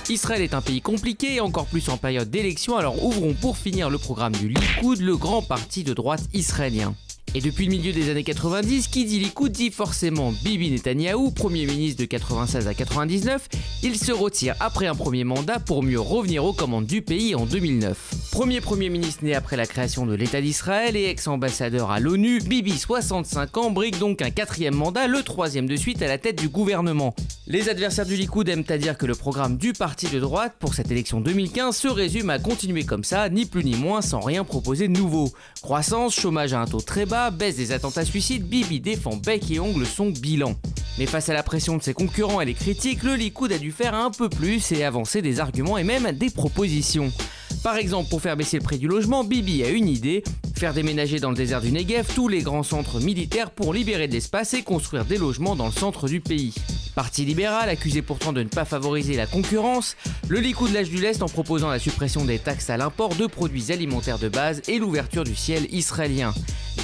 Israël est un pays compliqué et encore plus en période d'élection, alors ouvrons pour finir le programme du Likoud, le grand parti de droite israélien. Et depuis le milieu des années 90, qui dit Likoud dit forcément Bibi Netanyahou, Premier ministre de 96 à 99. Il se retire après un premier mandat pour mieux revenir aux commandes du pays en 2009. Premier ministre né après la création de l'État d'Israël et ex-ambassadeur à l'ONU, Bibi, 65 ans, brigue donc un quatrième mandat, le troisième de suite à la tête du gouvernement. Les adversaires du Likoud aiment à dire que le programme du parti de droite pour cette élection 2015 se résume à continuer comme ça, ni plus ni moins, sans rien proposer de nouveau. Croissance, chômage à un taux très bas, baisse des attentats suicides, Bibi défend bec et ongle son bilan. Mais face à la pression de ses concurrents et les critiques, le Likoud a dû faire un peu plus et avancer des arguments et même des propositions. Par exemple, pour faire baisser le prix du logement, Bibi a une idée, faire déménager dans le désert du Negev tous les grands centres militaires pour libérer de l'espace et construire des logements dans le centre du pays. Parti libéral, accusé pourtant de ne pas favoriser la concurrence, le Likoud lâche du lest en proposant la suppression des taxes à l'import de produits alimentaires de base et l'ouverture du ciel israélien.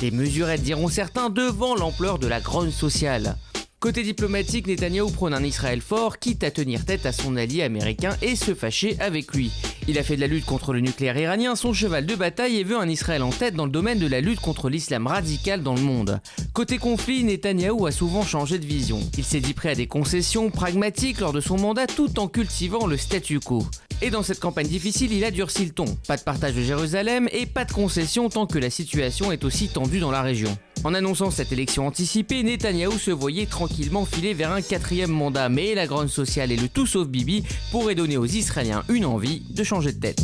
Des mesurettes diront certains devant l'ampleur de la grogne sociale. Côté diplomatique, Netanyahou prône un Israël fort, quitte à tenir tête à son allié américain et se fâcher avec lui. Il a fait de la lutte contre le nucléaire iranien son cheval de bataille et veut un Israël en tête dans le domaine de la lutte contre l'islam radical dans le monde. Côté conflit, Netanyahou a souvent changé de vision. Il s'est dit prêt à des concessions pragmatiques lors de son mandat tout en cultivant le statu quo. Et dans cette campagne difficile, il a durci le ton. Pas de partage de Jérusalem et pas de concessions tant que la situation est aussi tendue dans la région. En annonçant cette élection anticipée, Netanyahou se voyait tranquillement filer vers un quatrième mandat, mais la grogne sociale et le tout sauf Bibi pourraient donner aux Israéliens une envie de changer de tête.